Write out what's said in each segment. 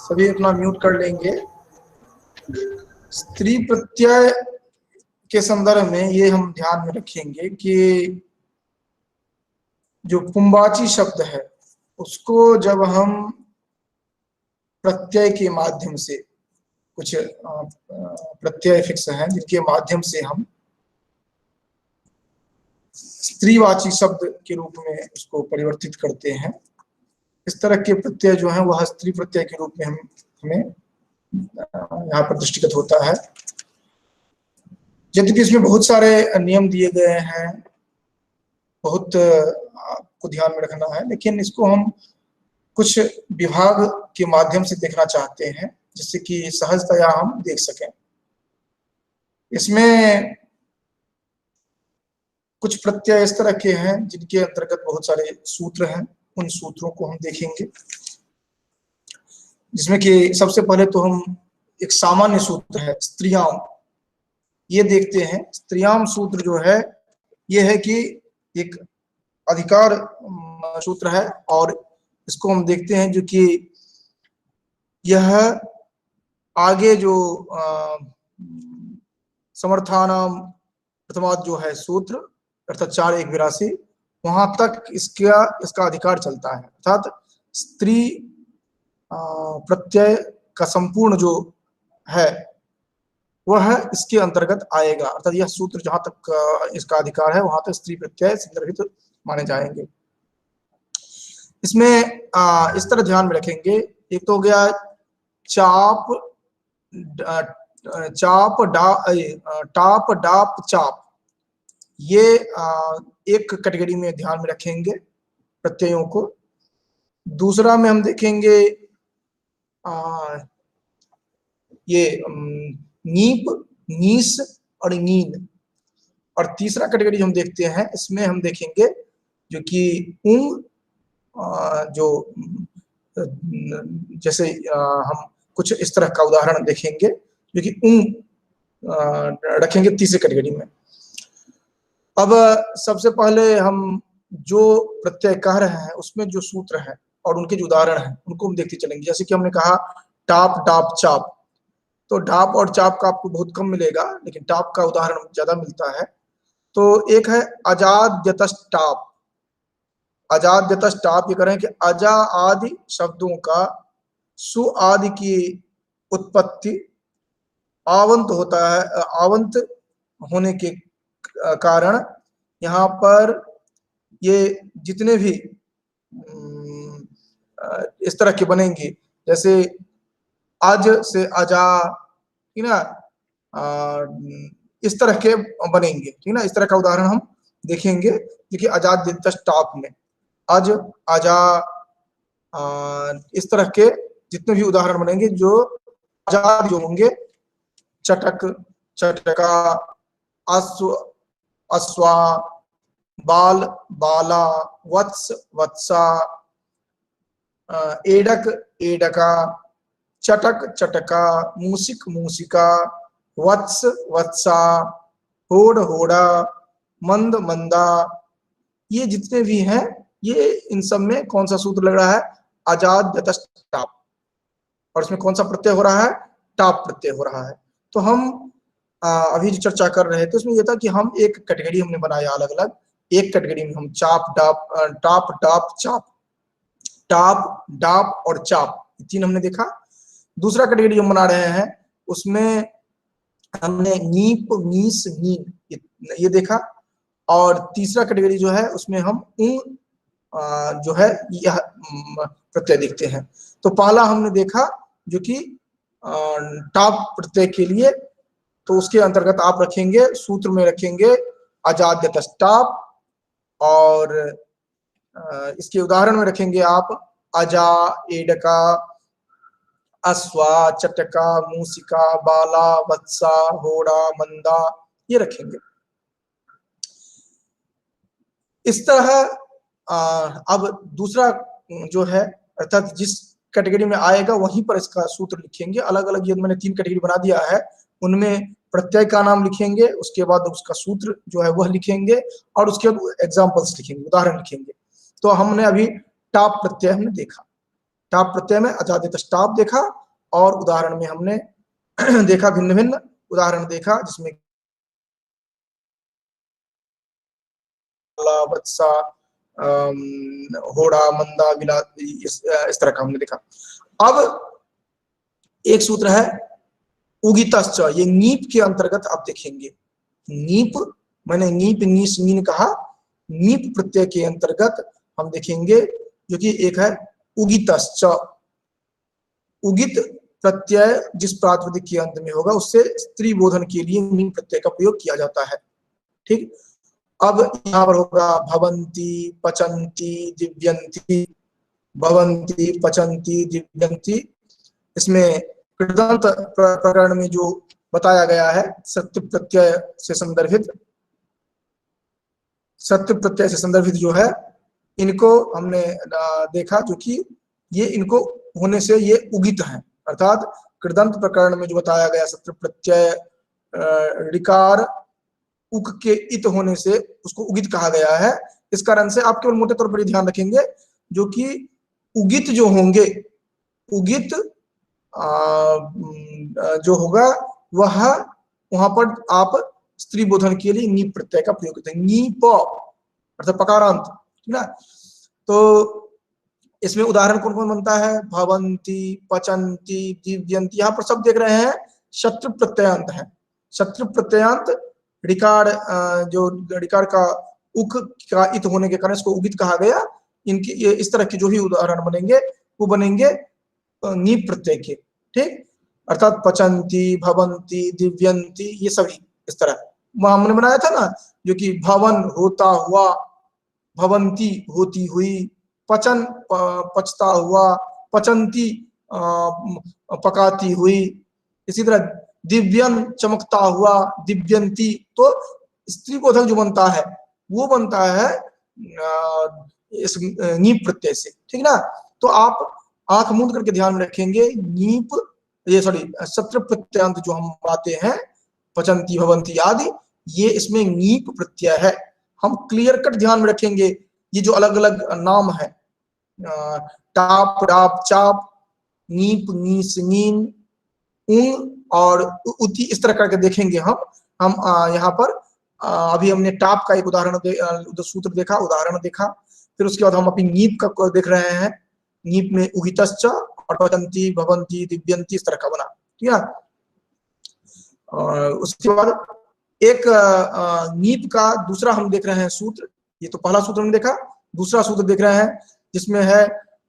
सभी अपना म्यूट कर लेंगे। स्त्री प्रत्यय के संदर्भ में ये हम ध्यान में रखेंगे कि जो पुंबाची शब्द है उसको जब हम प्रत्यय के माध्यम से, कुछ प्रत्यय फिक्स हैं जिनके माध्यम से हम स्त्रीवाची शब्द के रूप में उसको परिवर्तित करते हैं, इस तरह के प्रत्यय जो है वह स्त्री प्रत्यय के रूप में हमें यहाँ पर दृष्टिगत होता है। यद्यपि इसमें बहुत सारे नियम दिए गए हैं, बहुत आपको ध्यान में रखना है, लेकिन इसको हम कुछ विभाग के माध्यम से देखना चाहते हैं जिससे कि सहजतया हम देख सकें। इसमें कुछ प्रत्यय इस तरह के हैं जिनके अंतर्गत बहुत सारे सूत्र हैं, उन सूत्रों को हम देखेंगे, जिसमें कि सबसे पहले तो हम एक सामान्य सूत्र है स्त्रियाम, ये देखते हैं। स्त्रियाम सूत्र जो है ये है कि एक अधिकार सूत्र है और इसको हम देखते हैं जो कि यह आगे जो समर्थानाम प्रथमाद जो है सूत्र अर्थात 4-1-82 वहां तक इसका अधिकार चलता है, अर्थात स्त्री प्रत्यय का संपूर्ण जो है वह इसके अंतर्गत आएगा, अर्थात यह सूत्र जहां तक इसका अधिकार है वहां तक स्त्री प्रत्यय संदर्भित माने जाएंगे। इसमें इस तरह ध्यान में रखेंगे, एक तो हो गया चाप टाप डाप चाप, ये एक कैटेगरी में ध्यान में रखेंगे प्रत्ययों को। दूसरा में हम देखेंगे ये नीप, नीस और नीन। और तीसरा कैटेगरी हम देखते हैं, इसमें हम देखेंगे जो कि ऊंग, जो जैसे हम कुछ इस तरह का उदाहरण देखेंगे जो कि ऊंग रखेंगे तीसरी कैटेगरी में। अब सबसे पहले हम जो प्रत्यय कह रहे हैं उसमें जो सूत्र है और उनके जो उदाहरण हैं उनको हम देखते चलेंगे। जैसे कि हमने कहा टाप डाप चाप, तो डाप और चाप का आपको बहुत कम मिलेगा लेकिन टाप का उदाहरण ज्यादा मिलता है। तो एक है अजाद्यतस्टाप, अजाद्यतस्टाप, ये कह रहे हैं कि अजा आदि शब्दों का सु आदि की उत्पत्ति आवंत होता है, आवंत होने के कारण यहाँ पर ये जितने भी इस तरह के बनेंगे, जैसे अज से अजा, ठीक ना, इस तरह के बनेंगे, ठीक ना। इस तरह का उदाहरण हम देखेंगे देखिए अजाद्यतस्टाप में अज अजा, इस तरह के जितने भी उदाहरण बनेंगे जो अजाद जो होंगे, चटक चटका, अश्व अश्वा, बाल बाला, वत्स वत्सा, एडक एडका, चटक चटका, मूसिक मूसिका, वत्स वत्सा, होड़ होड़ा, मंद मंदा, ये जितने भी हैं ये इन सब में कौन सा सूत्र लग रहा है? अजाद्यतस्टाप। और इसमें कौन सा प्रत्यय हो रहा है? टाप प्रत्यय हो रहा है। तो हम अभी जो चर्चा कर रहे थे उसमें यह था कि हम एक कैटेगरी हमने बनाया अलग अलग, एक कैटेगरी में हम चाप डाप, टाप डाप चाप, टाप डाप और चाप, तीन हमने देखा। दूसरा कैटेगरी हम बना रहे हैं उसमें हमने नीप नीस नीन ये देखा। और तीसरा कैटेगरी जो है उसमें हम जो है यह प्रत्यय देखते हैं। तो पहला हमने देखा जो कि टाप प्रत्यय के लिए, तो उसके अंतर्गत आप रखेंगे, सूत्र में रखेंगे अजाद्यतस्टाप, और इसके उदाहरण में रखेंगे आप अजा एडका, अश्वा चटका, मूसिका, बाला, वत्सा, होड़ा, मंदा, ये रखेंगे इस तरह। अब दूसरा जो है अर्थात जिस कैटेगरी में आएगा वहीं पर इसका सूत्र लिखेंगे। अलग अलग ये मैंने 3 कैटेगरी बना दिया है, उनमें प्रत्यय का नाम लिखेंगे, उसके बाद उसका सूत्र जो है वह लिखेंगे और उसके बाद एग्जाम्पल्स लिखेंगे, उदाहरण लिखेंगे। तो हमने अभी टाप प्रत्यय हमने देखा। टाप प्रत्यय में अजादित टाप देखा, और उदाहरण में हमने देखा भिन्न भिन्न उदाहरण देखा, जिसमें वत्सा, होड़ा, मंदा, विला, इस तरह का हमने देखा। अब एक सूत्र है उगितश्च, ये नीप के अंतर्गत आप देखेंगे। नीप मैंने नीप नीस मीन कहा, नीप प्रत्यय के अंतर्गत हम देखेंगे, जो कि एक है उगितश्च। उगित प्रत्यय जिस प्रातिपदिक के अंत में होगा उससे स्त्री बोधन के लिए नीप प्रत्यय का प्रयोग किया जाता है। ठीक, अब यहाँ पर होगा भवंती, पचंती, दिव्यंती, भवंती, पचंती, दिव्यंती। इसमें कृदंत प्रकरण में जो बताया गया है सत्य प्रत्यय से संदर्भित, सत्य प्रत्यय से संदर्भित जो है, इनको हमने देखा, जो कि ये इनको होने से ये उगित हैं, अर्थात कृदंत प्रकरण में जो बताया गया सत्य प्रत्यय ऋकार उक के इत होने से उसको उगित कहा गया है। इस कारण से आप केवल मोटे तौर पर ध्यान रखेंगे, जो कि उगित जो होंगे, उगित जो होगा वह वहां पर आप स्त्री बोधन के लिए नीप प्रत्यय का प्रयोग करते हैं, नीप अर्थात पकारांत, ठीक ना। तो इसमें उदाहरण कौन कौन बनता है, भवंती, पचंती, दिव्यंती, यहाँ पर सब देख रहे हैं शत्रु प्रत्ययांत है। शत्रु प्रत्ययांत ऋकार, जो ऋकार का उक का इत होने के कारण इसको उगित कहा गया। इनकी ये इस तरह के जो भी उदाहरण बनेंगे वो बनेंगे नीप प्रत्यय के। ठीक, अर्थात पचंती, भवंती, दिव्यंती, ये सभी इस तरह वहां हमने बनाया था ना, जो कि भवन होता हुआ, भवंती होती हुई, पचन पचता हुआ, पचंती पकाती हुई, इसी तरह दिव्यन चमकता हुआ, दिव्यंती। तो स्त्री बोधक जो बनता है वो बनता है इस नीप प्रत्यय से, ठीक ना। तो आप आंख मूंद करके ध्यान में रखेंगे, नीप ये सॉरी सत्र प्रत्यांत जो हम बातें हैं, पचंती, भवंती आदि, ये इसमें नीप प्रत्यय है। हम क्लियर कट ध्यान में रखेंगे, ये जो अलग अलग नाम है, टाप, डाप, चाप, नीप, नीस, नीन, ऊं और उति, इस तरह करके देखेंगे हम यहाँ पर अभी हमने टाप का एक उदाहरण सूत्र देखा, उदाहरण देखा, फिर उसके बाद हम अभी नीप का देख रहे हैं। नीप में उगितश्च और पचंती, भवंती, दिव्यंती, इस तरह का बना, ठीक है। उसके बाद एक नीप का दूसरा हम देख रहे हैं सूत्र, ये तो पहला सूत्र हमने देखा, दूसरा सूत्र देख रहे हैं जिसमें है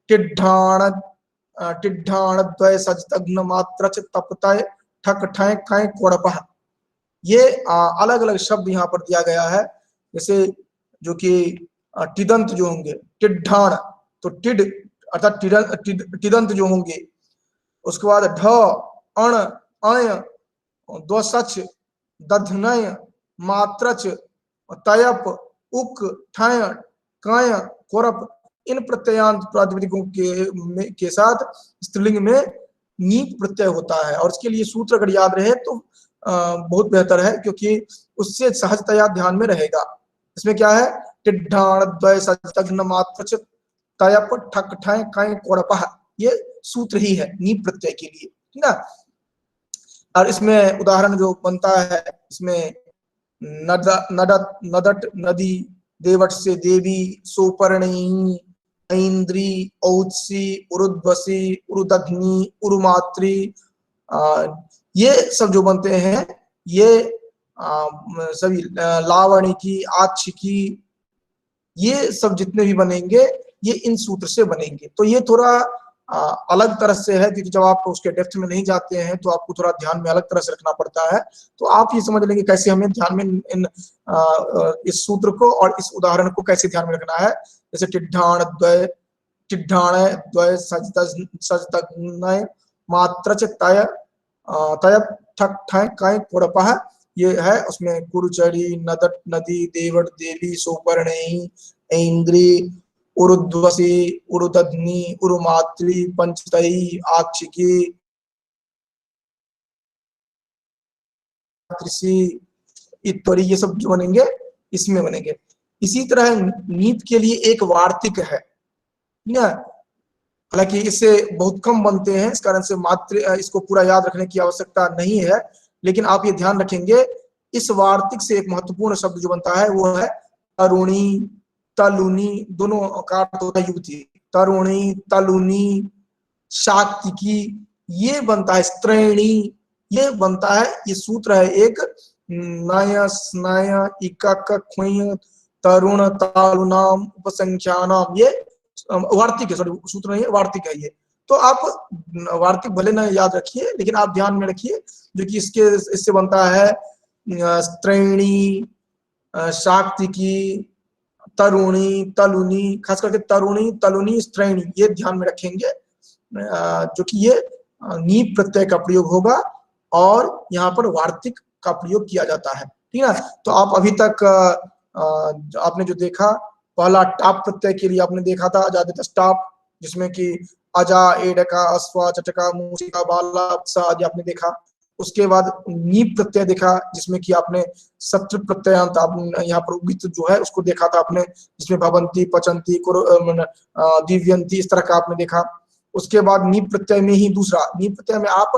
टिड्ढाण, टिड्ढाण द्वय सजतग्न मात्र तपतय ठक ठय कय कोड़पह। ये अलग अलग शब्द यहाँ पर दिया गया है, जैसे जो कि टिदंत जो होंगे, टिड्ढाण, तो टिड अर्थात टिदंत जो होंगे, उसके बाद ढ, अण, अय, द्वसच, दधनय, मात्रच, तयप, उक, ठय, कय, कोरप, इन प्रत्ययांत प्रातिपदिकों के साथ स्त्रीलिंग में नीप प्रत्यय होता है। और इसके लिए सूत्र अगर याद रहे तो बहुत बेहतर है, क्योंकि उससे सहजतया ध्यान में रहेगा। इसमें क्या है, टिड्ढाण द्वय सजतग्न मात्रच तयप ठक ठय कय कोड़पह, ये सूत्र ही है नीप प्रत्यय के लिए, ठीक ना। और इसमें उदाहरण जो बनता है, इसमें नदट, नदट नदी, देवट से देवी, सोपर्णी, ऐन्द्री, औत्सी, उरुध्वसी, उरुदग्नि, उरुमात्री, ये सब जो बनते हैं ये सभी लावणी की, आक्ष की, ये सब जितने भी बनेंगे ये इन सूत्र से बनेंगे। तो ये थोड़ा अलग तरह से है, क्योंकि जब आप उसके डेप्थ में नहीं जाते हैं तो आपको थोड़ा ध्यान में अलग तरह से रखना पड़ता है। तो आप ये समझ लेंगे कैसे हमें ध्यान में इस सूत्र को और इस उदाहरण को कैसे ध्यान में रखना है। जैसे टिड्ढाण द्वय, टिड्ढाण द्वय सजतग्नय मात्रच तय तय ठक ठय कय कोड़पह, ये है। उसमें कुरुचरी, नदट नदी, देवट देवी, सोपर्णी, ऐन्द्री, उरुध्वसी, उरुदग्नि, उरुमात्री, पंचतई, आक्षिकी, इत्यादि, ये सब जो बनेंगे इसमें बनेंगे। इसी तरह नीप के लिए एक वार्तिक है ना, हालांकि इससे बहुत कम बनते हैं, इस कारण से मात्र इसको पूरा याद रखने की आवश्यकता नहीं है, लेकिन आप ये ध्यान रखेंगे इस वार्तिक से एक महत्वपूर्ण शब्द जो बनता है वो है तरुणी, तलुनी, दोनों का अर्थ होता है युवती। तरुणी, तलुनी, शाक्तिकी, ये बनता है स्त्रैणी, ये बनता है, ये सूत्र है एक नय स्नय इकक ख्वय तरुण तालुनाम उपसंख्यानाम, ये वार्तिक है, सॉरी सूत्र नहीं है, वार्तिक है ये। तो आप वार्तिक भले ना याद रखिए, लेकिन आप ध्यान में रखिए जो कि इससे बनता है स्त्रैणी, शाक्तिकी, तरुणी, तलुनी, खास करके तरुणी, तलुनी, स्त्रैणी, ये ध्यान में रखेंगे जो कि ये नीप प्रत्यय का प्रयोग होगा और यहाँ पर वार्तिक का प्रयोग किया जाता है, ठीक है। तो आप अभी तक आपने जो देखा, पहला टाप प्रत्यय के लिए आपने देखा था अजादित टाप, जिसमें कि अजा, एडका, अश्वा, चटका, मूसिका, बाला, आदि आपने देखा। उसके बाद नीप प्रत्यय देखा, जिसमें कि आपने सत्र प्रत्ययांत यहाँ पर उगित जो है उसको देखा था आपने, जिसमें भवंती, पचंती, दिव्यंती, इस तरह का आपने देखा। उसके बाद नीप प्रत्यय में ही दूसरा नीप प्रत्यय में आप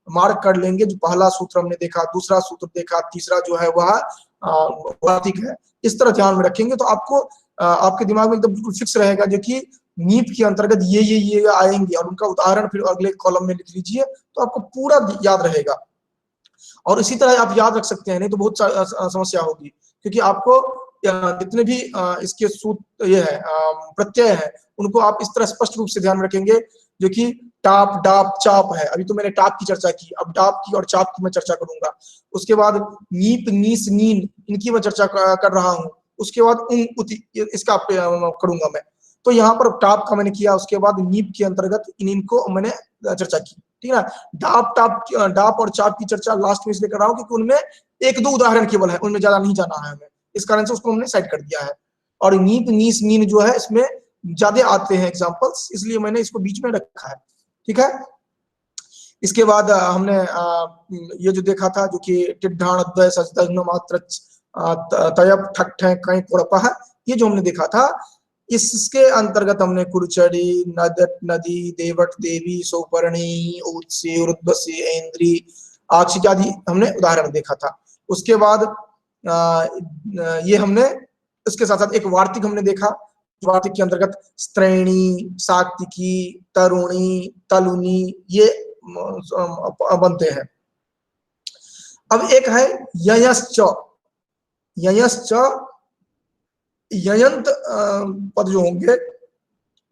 मार्क कर लेंगे, जो पहला सूत्र हमने देखा, दूसरा सूत्र देखा, तीसरा जो है वह वार्तिक है, इस तरह ध्यान में रखेंगे तो आपको आपके दिमाग में एकदम बिल्कुल फिक्स रहेगा जो कि नीप के अंतर्गत ये आएंगे, और उनका उदाहरण फिर अगले कॉलम में लिख लीजिए तो आपको पूरा याद रहेगा। और इसी तरह आप याद रख सकते हैं, नहीं तो बहुत समस्या होगी, क्योंकि आपको जितने भी इसके सूत्र ये है प्रत्यय है, उनको आप इस तरह स्पष्ट रूप से ध्यान में रखेंगे जो कि टाप, डाप, चाप है। अभी तो मैंने टाप की चर्चा की, अब डाप की और चाप की मैं चर्चा करूंगा। उसके बाद नीप, नीस, नीन, इनकी मैं चर्चा कर रहा हूँ। उसके बाद उन, उति, इसका करूंगा मैं। तो यहाँ पर टाप का मैंने किया, उसके बाद नीप के अंतर्गत इनको मैंने चर्चा की, ठीक है। डाप, टाप, डाप और चाप की चर्चा लास्ट में इसलिए कर रहा हूँ क्योंकि उनमें एक दो उदाहरण केवल है, उनमें ज्यादा नहीं जाना है हमें, इस कारण से उसको हमने साइड कर दिया है। और नीप, नीस, नीन जो है इसमें ज्यादा आते हैं एग्जाम्पल्स, इसलिए मैंने इसको बीच में रखा है, ठीक है। इसके बाद हमने ये जो देखा था जो कि टिड्ढाण, द्वय, सजदग्न, मात्र, तयप, ठक, ठै, कई, कुड़पह, ये जो हमने देखा था, इसके अंतर्गत हमने कुरचड़ी, नदट, नदी, देवट, देवी, सौपर्णी, उत्सी, उर्ध्वसी, ऐन्द्री, आक्षिक आदि हमने उदाहरण देखा था। उसके बाद ये हमने इसके साथ साथ एक वार्तिक हमने देखा, वार्तिक के अंतर्गत स्त्रैणी, सात्विकी, तरुणी, तलुनी, ये बनते हैं। अब एक है ययश्च। ययश्च, ययंत पद जो होंगे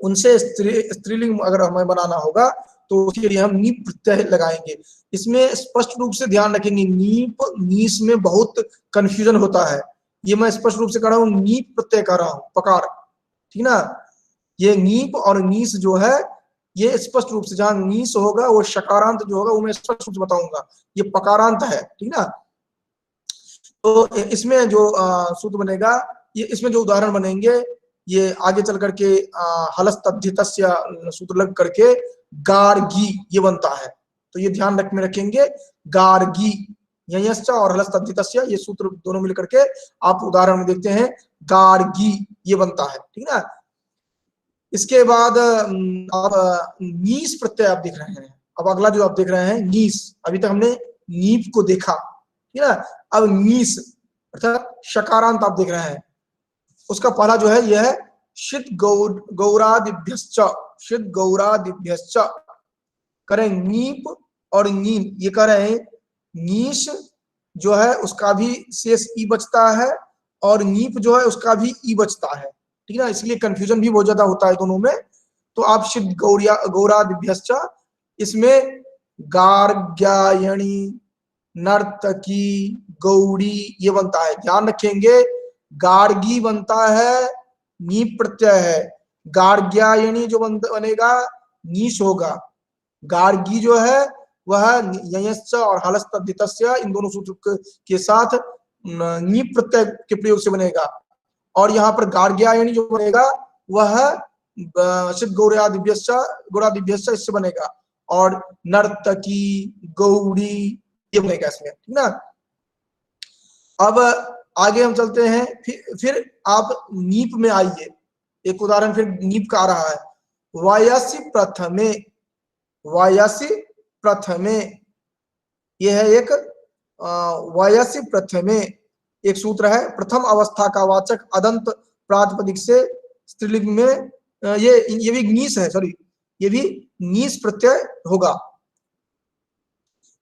उनसे स्त्रीलिंग अगर हमें बनाना होगा तो उसके लिए हम नीप प्रत्यय लगाएंगे। इसमें स्पष्ट रूप से ध्यान रखेंगे, नीप, नीस में बहुत कंफ्यूजन होता है, ये मैं स्पष्ट रूप से कह रहा हूँ, नीप प्रत्यय कह रहा हूँ, पकार, ठीक ना। ये नीप और नीस जो है ये स्पष्ट रूप से, जहां नीस होगा वो शकारांत जो होगा वो मैं स्पष्ट रूप से बताऊंगा, ये पकारांत है, ठीक ना। तो इसमें जो सूत्र बनेगा, ये इसमें जो उदाहरण बनेंगे ये आगे चल करके हलस्तद्धितस्य सूत्र लग करके गार्गी ये बनता है। तो ये ध्यान में रखेंगे, गार्गी, ययश्च और हलस्तद्धितस्य, ये सूत्र दोनों मिल करके आप उदाहरण में देखते हैं, गार्गी ये बनता है, ठीक ना। इसके बाद आप नीस प्रत्यय आप देख रहे हैं, अब अगला जो आप देख रहे हैं नीस, अभी तक हमने नीप को देखा, ठीक है। अब नीस अर्थात शकारांत आप देख रहे हैं, उसका पहला जो है यह है शित गौरादिभ्यश्च, शित गौरादिभ्यश्च, करें नीप और नीन, ये कह रहे हैं नीश जो है उसका भी शेष ई बचता है और नीप जो है उसका भी ई बचता है, ठीक है ना, इसलिए कंफ्यूजन भी बहुत ज्यादा होता है दोनों में। तो आप शिव गौरादिभ्यश्च, इसमें गार्ग्यायणी, नर्तकी, गौड़ी ये बनता है, ध्यान रखेंगे, गार्गी बनता है, नीप प्रत्यय है, गार्ग्यायणी जो बनेगा नीश होगा, गार्गी जो है वह ययश्च और हलस्तद्धितस्य इन दोनों सूत्र के साथ नीप प्रत्यय के प्रयोग से बनेगा। और यहाँ पर गार्ग्यायणी जो बनेगा वह सिद्ध गौरादिभ्यश्च इससे बनेगा, और नर्तकी, गौड़ी ये बनेगा इसमें, ठीक ना। अब आगे हम चलते हैं, फिर आप नीप में आइए, एक उदाहरण फिर नीप का आ रहा है। वयसि प्रथमे, वयसि प्रथमे, यह है एक वयसि प्रथमे एक सूत्र है। प्रथम अवस्था का वाचक अदंत प्रातिपदिक से स्त्रीलिंग में ये भी नीस है, सॉरी, ये भी नीस प्रत्यय होगा,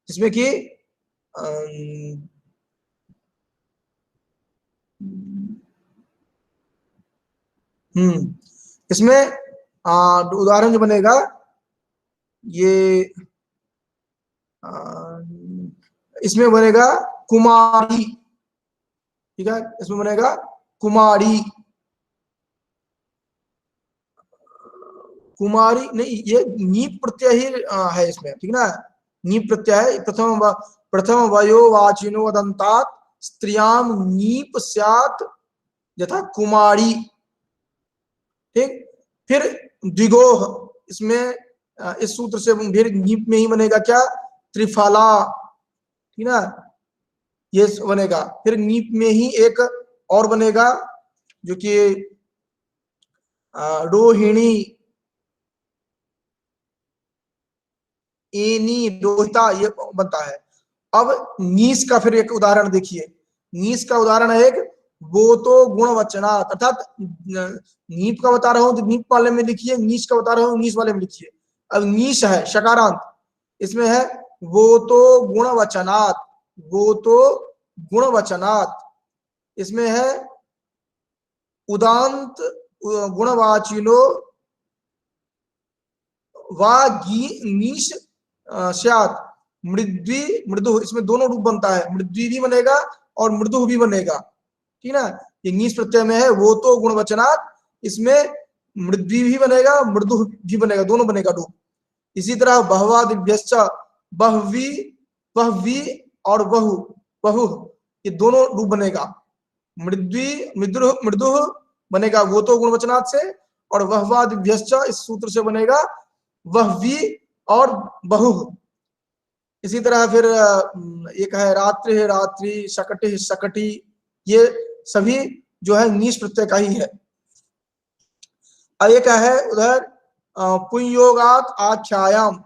जिसमें कि इसमें उदाहरण जो बनेगा ये इसमें बनेगा कुमारी, ठीक है, इसमें बनेगा कुमारी, कुमारी नहीं, ये नीप प्रत्यय ही है इसमें, ठीक ना, नीप प्रत्यय है। प्रथम वयोवाचिनो दंतात स्त्रियाम नीप स्यात् यथा कुमारी, ठीक। फिर द्विगोह, इसमें इस सूत्र से फिर नीप में ही बनेगा क्या, त्रिफला, ठीक ना, ये बनेगा। फिर नीप में ही एक और बनेगा जो कि रोहिणी, एनी, रोहिता, ये बनता है। अब नीस का फिर एक उदाहरण देखिए, नीस का उदाहरण है एक वो तो गुण वचनात्, अर्थात नीप का बता रहा हूं तो नीप वाले में लिखिए, नीस का बता रहा हूं नीस वाले में लिखिए। अब नीस है शकारांत, इसमें है वो तो गुण वचनात्, वो तो गुण वचनात्, इसमें है उदांत गुणवाचिनो वा नीश स्यात् मृद्वी मृदु, इसमें दोनों रूप बनता है, मृद्वी भी बनेगा और मृदु भी बनेगा, ठीक ना। ये नीस प्रत्यय में है वो तो गुणवचनात्, इसमें मृद्वी भी बनेगा मृदु भी बनेगा, दोनों बनेगा रूप। इसी तरह बहवादिभ्यश्च, बहवी, बहवी और बहु, बहु, ये दोनों रूप बनेगा, मृद्वी मृदु मृदु बनेगा वो तो गुणवचनात् से, और बहवादिभ्यश्च इस सूत्र से बनेगा वहवी और बहु। इसी तरह फिर एक है रात्रि है रात्रि, शकटि शकटि, ये सभी जो है नीश प्रत्यय का ही है। अब एक है उधर पुंयोगात आख्यायाम,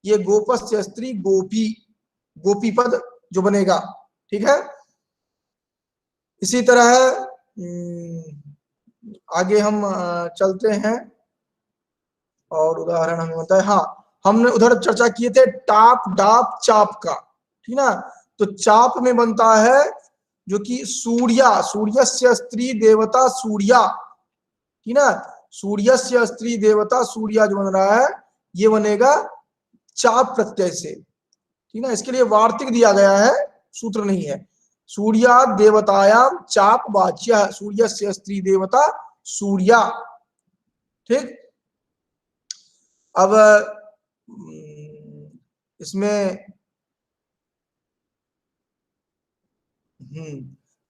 ये गोपस्य स्त्री गोपी, गोपी पद जो बनेगा, ठीक है। इसी तरह आगे हम चलते हैं और उदाहरण हमें होता है, हाँ, हमने उधर चर्चा किए थे टाप डाप चाप का, ठीक ना। तो चाप में बनता है जो कि सूर्या, सूर्यस्य स्त्री देवता सूर्या, ठीक ना, सूर्यस्य स्त्री देवता सूर्या जो बन रहा है ये बनेगा चाप प्रत्यय से, ठीक ना। इसके लिए वार्तिक दिया गया है, सूत्र नहीं है। सूर्या देवतायाम चाप वाच्य, सूर्यस्य स्त्री देवता सूर्या, ठीक। अब इसमें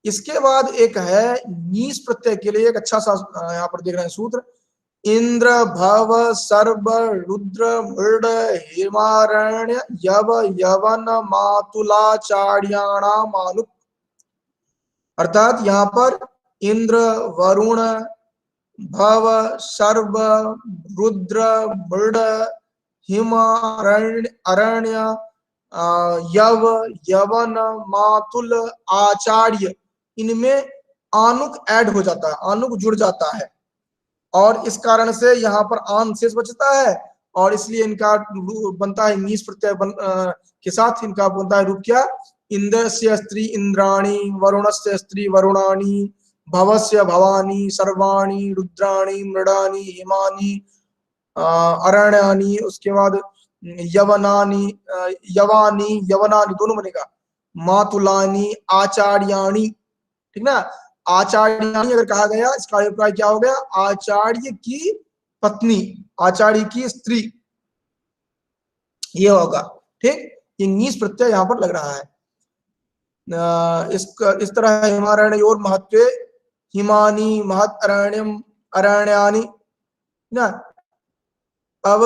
इसके बाद एक है नीस प्रत्यय के लिए एक अच्छा सा यहाँ पर देख रहे हैं सूत्र, इंद्र भव सर्व रुद्र मृड हिमारण्य यव यवन मातुलाचार्याणा मानुक, अर्थात यहाँ पर इंद्र, वरुण, भव, सर्व, रुद्र, मृड, हिम, अरण्य, यव, यवन, मातुल, आचार्य, इनमें आनुक ऐड हो जाता है, आनुक जुड़ जाता है, और इस कारण से यहाँ पर आन शेष बचता है, और इसलिए इनका बनता है नीस प्रत्यय के साथ इनका बनता है रूप क्या, इंद्रस्य स्त्री इंद्राणी, वरुणस्य स्त्री वरुणानी, भवस्य भवानी, सर्वाणी, रुद्राणी, मृडानी, हिमानी, अरण्यानी, उसके बाद यवनानी, यवानी, यवनानी दोनों बनेगा, मातुलानी, आचार्याणी, ठीक ना। आचार्याणी अगर कहा गया इसका अभिप्राय क्या हो गया, आचार्य की पत्नी, आचार्य की स्त्री, ये होगा, ठीक। ये नीस प्रत्यय यहाँ पर लग रहा है। इस तरह हिमारण्योर महत्व, हिमानी महत अरण्यम अरण्यानी ना। अब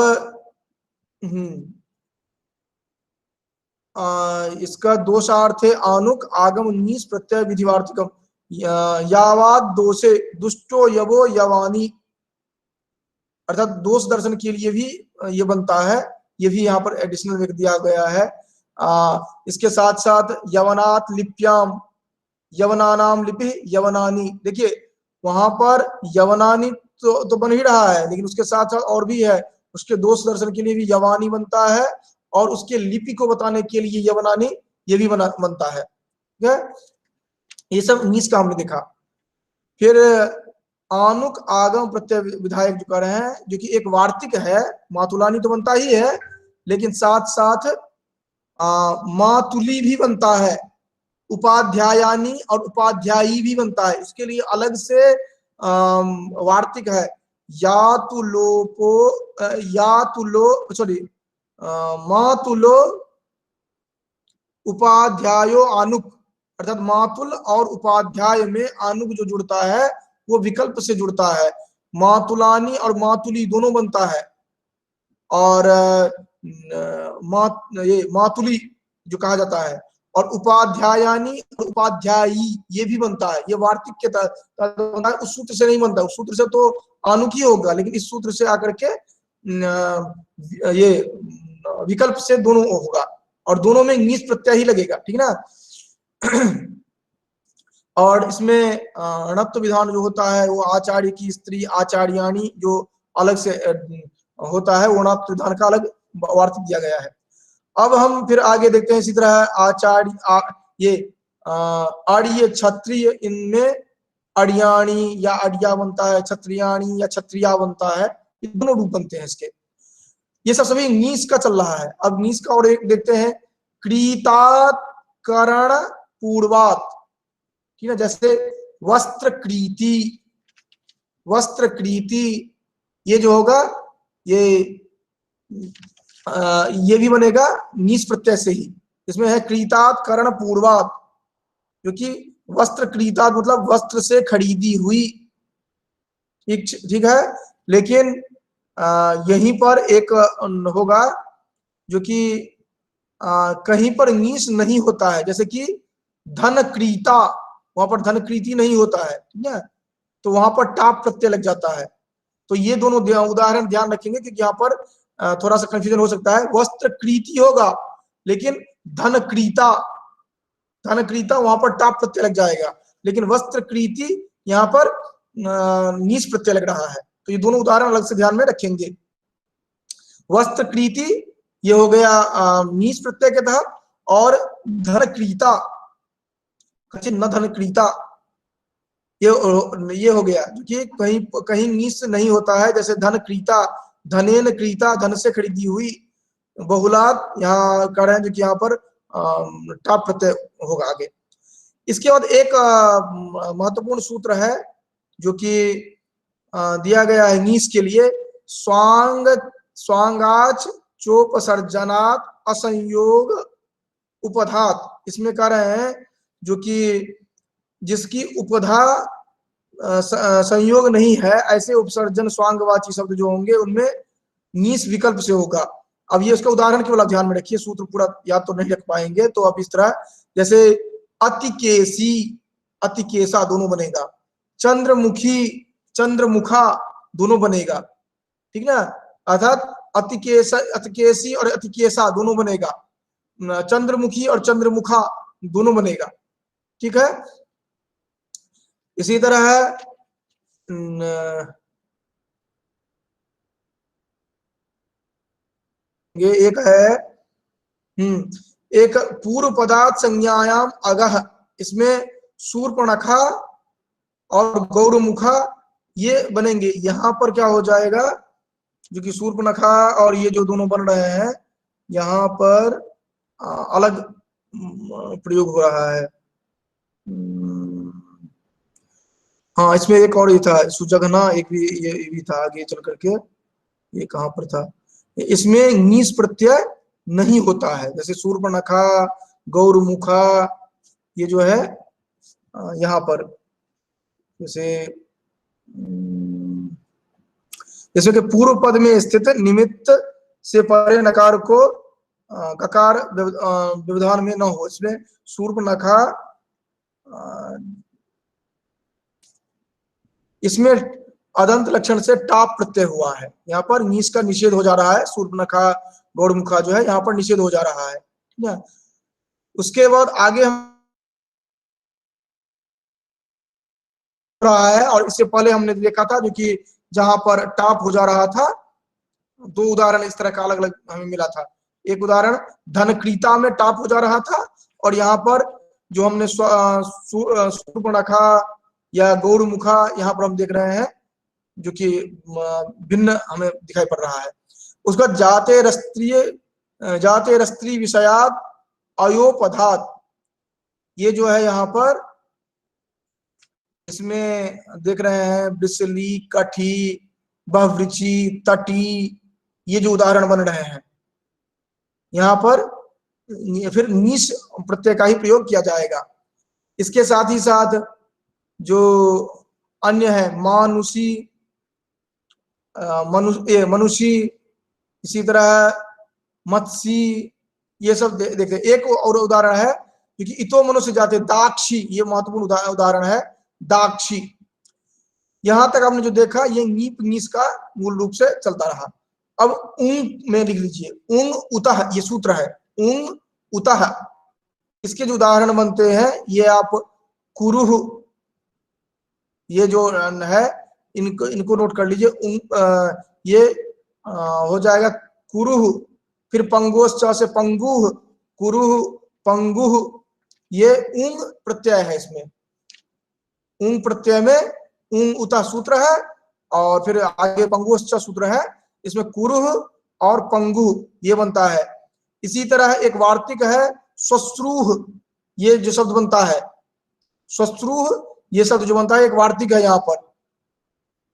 इसका दोषार्थ है आनुक आगम नीस प्रत्यय विधिवार्तिकम, यावाद दोषे दुष्टो यवो यवानी, अर्थात दोष दर्शन के लिए भी ये बनता है, ये भी यहाँ पर एडिशनल लिख दिया गया है। इसके साथ साथ यवनात लिप्याम, यवनानाम लिपि यवनानी, देखिए वहां पर यवनानी तो बन ही रहा है, लेकिन उसके साथ साथ और भी है, उसके दोष दर्शन के लिए भी यवानी बनता है, और उसके लिपि को बताने के लिए यवनानी ये भी बनता है। ठीक है, ये सब 19 का हमने देखा। फिर आनुक आगम प्रत्यय विधायक जो कर रहे हैं, जो कि एक वार्तिक है, मातुलानी तो बनता ही है, लेकिन साथ साथ मातुली भी बनता है, उपाध्यायानी और उपाध्यायी भी बनता है। इसके लिए अलग से वार्तिक है, या तु लोपो या तु लो सॉरी मातुलो उपाध्यायो आनुक, अर्थात मातुल और उपाध्याय में आनुक जो जुड़ता है वो विकल्प से जुड़ता है। मातुलानी और मातुली दोनों बनता है, और ये मातुली जो कहा जाता है, और उपाध्यायानी और उपाध्यायी ये भी बनता है। ये वार्तिक के तहत बनता है, उस सूत्र से नहीं बनता। उस सूत्र से तो आनुक ही होगा, लेकिन इस सूत्र से आकर के ये विकल्प से दोनों होगा, और दोनों में नीस प्रत्यय ही लगेगा। ठीक ना। और इसमें णत्व विधान जो होता है वो आचार्य की स्त्री आचार्याणी जो अलग से होता है, वो णत्व विधान का अलग वार्तिक दिया गया है। अब हम फिर आगे देखते हैं, इसी तरह आचार्य ये आर्य क्षत्रिय, इनमें अड़ियाणी या अड़िया बनता है, क्षत्रियाणी या क्षत्रिया बनता है, ये दोनों रूप बनते हैं इसके। ये सब सभी नीस का चल रहा है। अब नीस का और एक देखते हैं, क्रीतात करण पूर्वात, ठीक है, जैसे वस्त्र क्रीति, वस्त्र क्रीति ये जो होगा ये भी बनेगा नीस प्रत्यय से ही। इसमें है क्रीतात करण पूर्वात, क्योंकि वस्त्र क्रीतात मतलब वस्त्र से खरीदी हुई। ठीक है, लेकिन यहीं पर एक होगा जो कि कहीं पर नीस नहीं होता है, जैसे कि धन क्रीता, वहां पर धन क्रीति नहीं होता है, ठीक है, तो वहां पर टाप प्रत्यय लग जाता है। तो ये दोनों उदाहरण ध्यान रखेंगे, क्योंकि यहाँ पर थोड़ा सा कंफ्यूजन हो सकता है। वस्त्र क्रीति होगा, लेकिन धन क्रीता, धन क्रीता वहां पर टाप प्रत्यय लग जाएगा, लेकिन वस्त्र क्रीति यहाँ पर नीस प्रत्यय लग रहा है। तो ये दोनों उदाहरण अलग से ध्यान में रखेंगे। वस्त्र क्रीति ये हो गया नीस प्रत्यय के तहत, और धन क्रीता न धन क्रीता ये हो गया, क्योंकि कहीं कहीं नीस नहीं होता है, जैसे धन क्रीता, धनेन क्रीता, धन से खरीदी हुई। बहुलात यहाँ कर रहे हैं, जो कि यहाँ पर टाप प्रत्यय होगा आगे। इसके बाद एक महत्वपूर्ण सूत्र है जो कि दिया गया है नीस के लिए, स्वांग स्वांगाच चोपसर्जनात् असंयोग उपधात। इसमें कह रहे हैं जो कि जिसकी उपधा संयोग नहीं है, ऐसे उपसर्जन स्वांगवाची शब्द जो होंगे उनमें नीस विकल्प से होगा। अब ये उसका उदाहरण केवल ध्यान में रखिए, सूत्र पूरा याद तो नहीं रख पाएंगे। तो अब इस तरह जैसे अतिकेसी, अतिकेसा दोनों बनेगा, चंद्रमुखी, चंद्रमुखा दोनों बनेगा, ठीक ना। अर्थात अतिकेसी और अतिकेसा दोनों बनेगा, चंद्रमुखी और चंद्रमुखा दोनों बनेगा। ठीक है, इसी तरह है ये एक है एक पूर्व पदार्थ संज्ञायाम अगह, इसमें शूर्पणखा और गौरमुखा ये बनेंगे। यहाँ पर क्या हो जाएगा, जो कि शूर्पणखा और ये जो दोनों बन रहे हैं, यहाँ पर अलग प्रयोग हो रहा है। हाँ, इसमें एक और ये था सुजघना, एक भी ये भी था आगे चल करके, ये कहाँ पर था, इसमें नीस प्रत्यय नहीं होता है, जैसे शूर्पणखा, गौरमुखा ये जो है यहाँ पर, जैसे जैसे कि पूर्व पद में स्थित निमित्त से परे नकार को ककार व्यवधान में न हो, इसमें शूर्पणखा, इसमें अदंत लक्षण से टाप प्रत्यय हुआ है। यहाँ पर नीस का निषेध हो जा रहा है, सूर्पनखा गौड़मुखा जो है यहाँ पर निषेध हो जा रहा है, ठीक है। उसके बाद आगे हम रहा है, और इससे पहले हमने देखा था जो कि जहां पर टाप हो जा रहा था, दो उदाहरण इस तरह का अलग अलग हमें मिला था। एक उदाहरण धनक्रीता में टाप हो जा रहा था, और यहाँ पर जो हमने सूर्पनखा या गौड़मुखा यहाँ पर हम देख रहे हैं जो कि भिन्न हमें दिखाई पड़ रहा है। उसका जाते रस्त्री विषयात अयोपधात, ये जो है यहाँ पर इसमें देख रहे हैं बिसली, कठी, बहुवृची, तटी, ये जो उदाहरण बन रहे हैं यहाँ पर फिर नीस प्रत्यय का ही प्रयोग किया जाएगा। इसके साथ ही साथ जो अन्य है मानुषी, मनुष्य, इसी तरह मत्सी, ये सब देखते। एक और उदाहरण है क्योंकि इतो मनुष्य जाते दाक्षी, ये महत्वपूर्ण उदाहरण है दाक्षी। यहां तक आपने जो देखा ये नीप नीस का मूल रूप से चलता रहा। अब उंग में लिख लीजिए, उंग उतः, ये सूत्र है उंग उतः। इसके जो उदाहरण बनते हैं ये आप कुरुह, ये जो है इनको नोट कर लीजिए। ये हो जाएगा कुरुह, फिर पंगोस च से पंगुह, कुरुह, पंगुह, ये उंग प्रत्यय है। इसमें उंग प्रत्यय में उंग उता सूत्र है, और फिर आगे पंगोस च सूत्र है। इसमें कुरुह और पंगुह ये बनता है। इसी तरह एक वार्तिक है स्वश्रूह, ये जो शब्द बनता है स्वश्रूह, ये शब्द जो बनता है एक वार्तिक है यहाँ पर,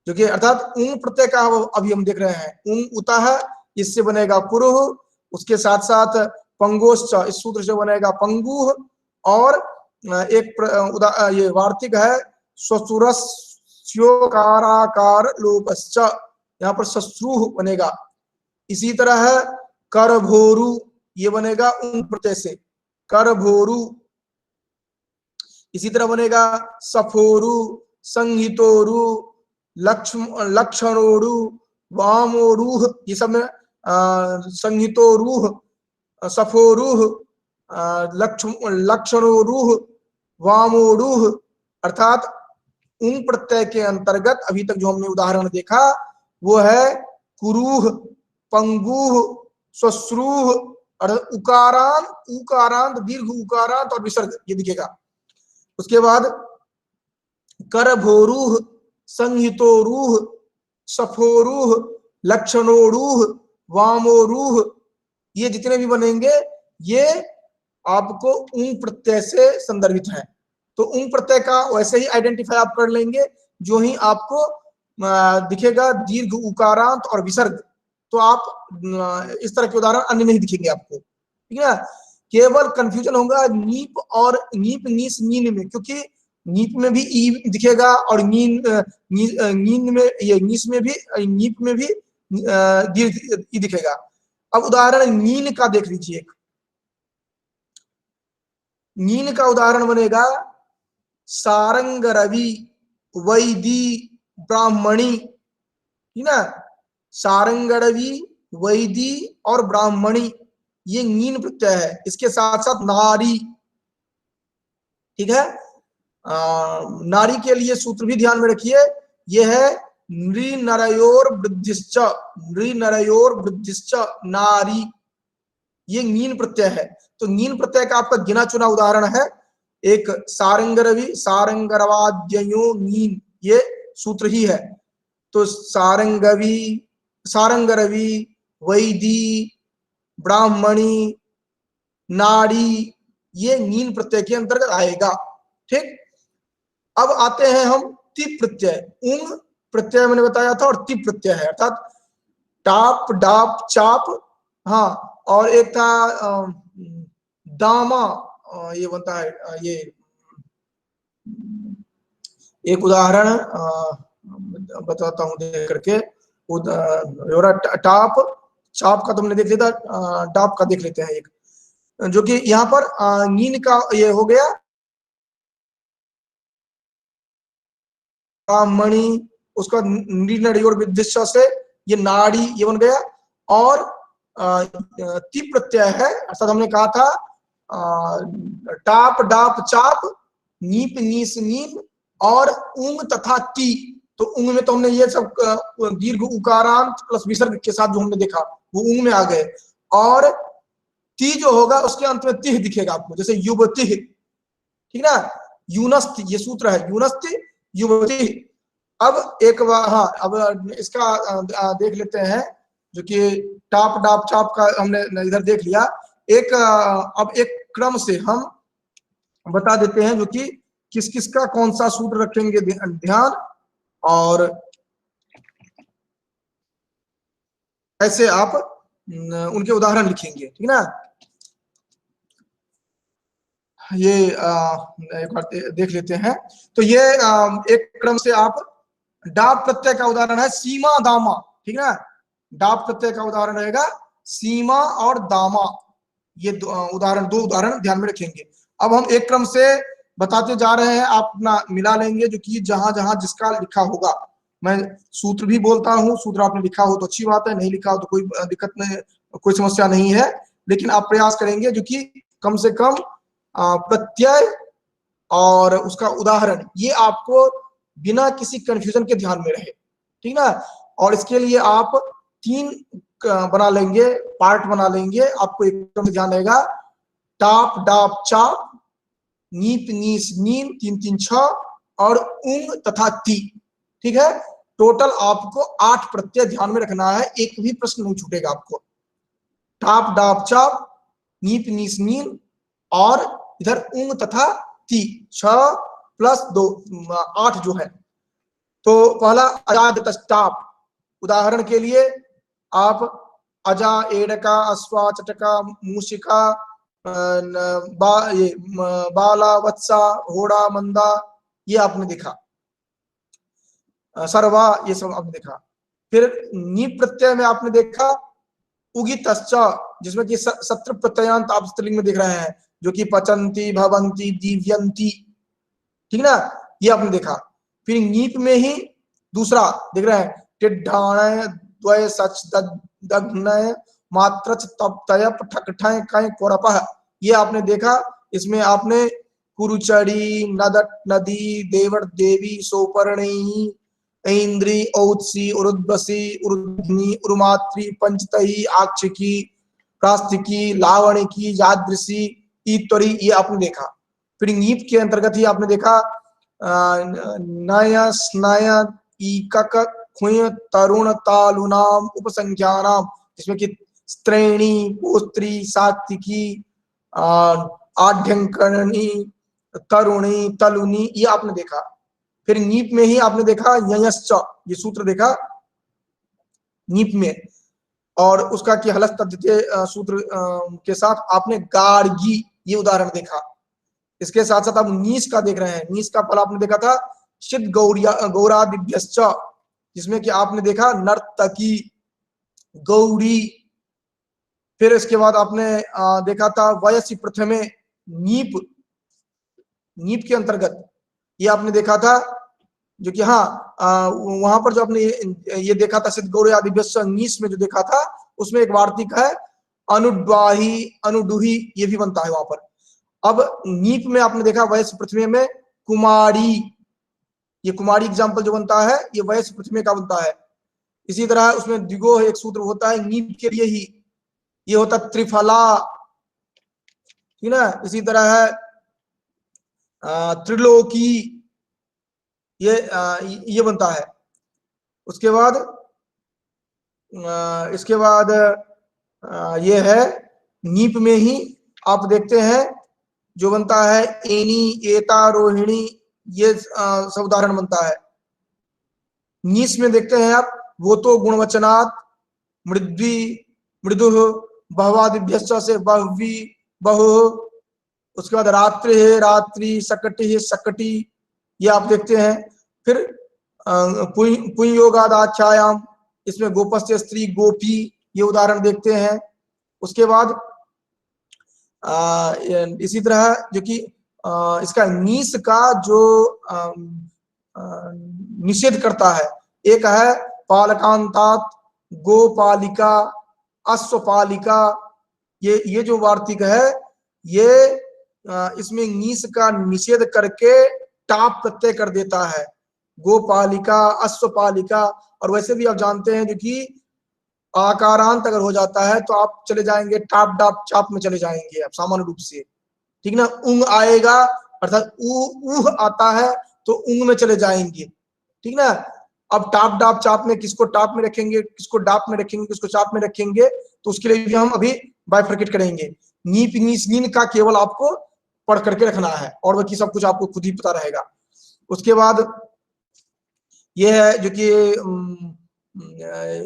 जो कि अर्थात उंग प्रत्यय का अभी हम देख रहे हैं। उंग उतः, इससे बनेगा कुरुह, उसके साथ साथ पंगोश्च, इस सूत्र से बनेगा पंगुह, और एक ये वार्तिक है स्वसुरस्योकाराकार लोपश्च, यहाँ पर शश्रुह बनेगा। इसी तरह है करभोरु, ये बनेगा उंग प्रत्यय से करभोरु। इसी तरह बनेगा सफोरु, संहितोरु, लक्षणोरु, वामोरूह, ये सब में संहितोरूह, सफोरूह, लक्षणोरूह, वामोरूह, अर्थात उन प्रत्यय के अंतर्गत अभी तक जो हमने उदाहरण देखा वो है कुरूह, पंगुह, स्वश्रूह, उकारांत, उकारांत, दीर्घ उकारांत और विसर्ग ये दिखेगा। उसके बाद करभोरूह, संहितोरूह, सफोरूह, लक्षणोरूह, वामोरूह, ये जितने भी बनेंगे ये आपको उंग प्रत्यय से संदर्भित है। तो उंग प्रत्यय का वैसे ही आइडेंटिफाई आप कर लेंगे जो ही आपको दिखेगा दीर्घ उकारांत और विसर्ग, तो आप इस तरह के उदाहरण अन्य नहीं दिखेंगे आपको, ठीक है। केवल कंफ्यूजन होगा नीप और नीप नीस नीन में, क्योंकि नीप में भी ई दिखेगा और नीन में, ये नीस में भी, नीप में भी दीर्घ ई दिखेगा। अब उदाहरण नीन का देख लीजिए। नीन का उदाहरण बनेगा सारंग रवि, वैदी, ब्राह्मणी, ठीक ना। सारंग रवि, वैदी और ब्राह्मणी ये नीन प्रत्यय है। इसके साथ साथ नारी, ठीक है। नारी के लिए सूत्र भी ध्यान में रखिए, ये है नृनरयोर वृद्धिश्च, नृनरयोर वृद्धिश्च नारी, ये नीन प्रत्यय है। तो नीन प्रत्यय का आपका गिना चुना उदाहरण है एक सारंग रवि, सारंग रवाद्ययो नीन, ये सूत्र ही है। तो सारंग रवि, वैदी, ब्राह्मणी, नारी, ये नीन प्रत्यय के अंतर्गत आएगा, ठीक। अब आते हैं हम ति प्रत्यय। उंग प्रत्यय मैंने बताया था और ति प्रत्यय है, अर्थात टाप, डाप, चाप, हाँ, और एक था दामा, ये बनता है। ये एक उदाहरण बताता हूं देख करके। टाप, चाप का तुमने देख लिया था, डाप का देख लेते हैं एक, जो कि यहाँ पर नीन का ये हो गया ब्राह्मणी, उसका नी नड़ी और विद्युत से ये नाड़ी ये बन गया। और ती प्रत्यय है, अर्थात हमने कहा था टाप डाप चाप नीप नीस नीम और उंग तथा ती। तो उंग में तो हमने ये सब दीर्घ उकारांत प्लस विसर्ग के साथ जो हमने देखा वो उंग में आ गए। और ती जो होगा उसके अंत में तिह दिखेगा आपको, जैसे युवतिह, ठीक ना, यूनस्त ये सूत्र है, यूनस्त युवतिह। अब एक बार हाँ, अब इसका देख लेते हैं, जो कि टाप डाप चाप का हमने इधर देख लिया। एक अब एक क्रम से हम बता देते हैं, जो कि किस किस का कौन सा सूत्र रखेंगे ध्यान, और ऐसे आप उनके उदाहरण लिखेंगे, ठीक ना। ये एक बार देख लेते हैं। तो ये एक क्रम से आप डाप प्रत्यय का उदाहरण है सीमा दामा, ठीक ना। डाप प्रत्यय का उदाहरण रहेगा सीमा और दामा, ये उदाहरण, दो उदाहरण ध्यान में रखेंगे। अब हम एक क्रम से बताते जा रहे हैं, आप अपना मिला लेंगे, जो कि जहां जहां जिसका लिखा होगा। मैं सूत्र भी बोलता हूँ, सूत्र आपने लिखा हो तो अच्छी बात है, नहीं लिखा हो तो कोई दिक्कत नहीं, कोई समस्या नहीं है। लेकिन आप प्रयास करेंगे जो कि कम से कम प्रत्यय और उसका उदाहरण ये आपको बिना किसी कंफ्यूजन के ध्यान में रहे, ठीक ना। और इसके लिए आप 3 बना लेंगे, पार्ट बना लेंगे। आपको एकदम ध्यान रहेगा, टाप डाप चाप नीप नीस नीम 3 3 6 और उंग तथा ती, ठीक है। टोटल आपको 8 प्रत्यय ध्यान में रखना है, एक भी प्रश्न नहीं छूटेगा आपको। टाप डाप चाप नीप नीस नीम और इधर उंग तथा ती, 6 + 2 8 जो है। तो पहला अजाद तस्टाप, उदाहरण के लिए आप अजा एडका अश्वा चटका मूषिका ये बाला वत्सा होड़ा मंदा ये आपने देखा, सर्वा ये सब आपने देखा। फिर नी प्रत्यय में आपने देखा उगितश्च, जिसमें कि 17 प्रत्ययांत आप स्त्रीलिंग में देख रहे हैं, जो कि पचंती भवंती दिव्यंती, ठीक ना, ये आपने देखा। फिर नीप में ही दूसरा देख रहे हैं टिड्ढाणय द्वय सच दग्नय मात्रच तप तयप ठकठय कय कोरपह, ये आपने देखा। इसमें आपने कुरुचड़ी नदट नदी देवट देवी सोपर्णी इंद्री औत्सी उरुद्वसी उरुध्नी उरुमात्री पंचतही आक्षिकी प्रास्तिकी लावणिकी यादृशी ईत्वरी, ये आपने देखा। फिर नीप के अंतर्गत ही आपने देखा नय स्नय ईकक खुय तरुण तालुनाम उपसंख्यानाम, जिसमें कि स्त्रेणी पोस्त्री सात्विकी आढ्यंकरणी तरुणी तलुनी, ये आपने देखा। फिर नीप में ही आपने देखा ययश्च, ये सूत्र देखा नीप में, और उसका कि हलस्त तद्धिते सूत्र के साथ आपने गार्गी ये उदाहरण देखा। इसके साथ साथ आप नीस का देख रहे हैं, नीस का फल आपने देखा था शिद गौरादिभ्यश्च, जिसमें कि आपने देखा नर्तकी गौरी। फिर इसके बाद आपने देखा था वयसी प्रथमे नीप, नीप के अंतर्गत ये आपने देखा था, जो कि हाँ वहां पर जो आपने ये देखा था सिद्ध गौरी आदिभ्यश्च नीस में जो देखा था, उसमें एक वार्तिक है अनुड्वाही अनुडुही, ये भी बनता है वहां पर। अब नीप में आपने देखा वयस प्रथमे में कुमारी, ये कुमारी एग्जाम्पल जो बनता है ये वयस प्रथमे का बनता है। इसी तरह उसमें द्विगो एक सूत्र होता है नीप के लिए ही, ये होता त्रिफला, ठीक ना। इसी तरह है त्रिलोकी, ये बनता है। उसके बाद इसके बाद ये है नीप में ही आप देखते हैं जो बनता है एनी एता रोहिणी, ये सब उदाहरण बनता है। नीस में देखते हैं आप वो तो गुणवचनात् मृद्वी मृदु बहुवादिभ्यश्च से बहुवी बहु। उसके बाद रात्रि है रात्रि सकटी है सकटी, ये आप देखते हैं। फिर पुंयोगादाख्यायाम, इसमें गोपस्य स्त्री गोपी, ये उदाहरण देखते हैं। उसके बाद इसी तरह जो कि इसका नीस का जो निषेध करता है, एक है पालकांतात, गोपालिका, अश्वपालिका। ये जो वार्तिक है ये इसमें नीस का निषेध करके टाप प्रत्यय कर देता है। गोपालिका, अश्वपालिका। और वैसे भी आप जानते हैं जो कि आकारांत अगर हो जाता है तो आप चले जाएंगे टाप डाप चाप में चले जाएंगे आप सामान्य रूप से, ठीक ना। उंग आएगा अर्थात ऊह आता है तो उंग में चले जाएंगे, ठीक ना। अब टाप डाप चाप में किसको टाप में रखेंगे, किसको डाप में रखेंगे, किसको चाप में रखेंगे, तो उसके लिए भी हम अभी बाइफरकेट करेंगे। नीप नीस नीन का केवल आपको पढ़ करके रखना है और बाकी सब कुछ आपको खुद ही पता रहेगा। उसके बाद ये है जो कि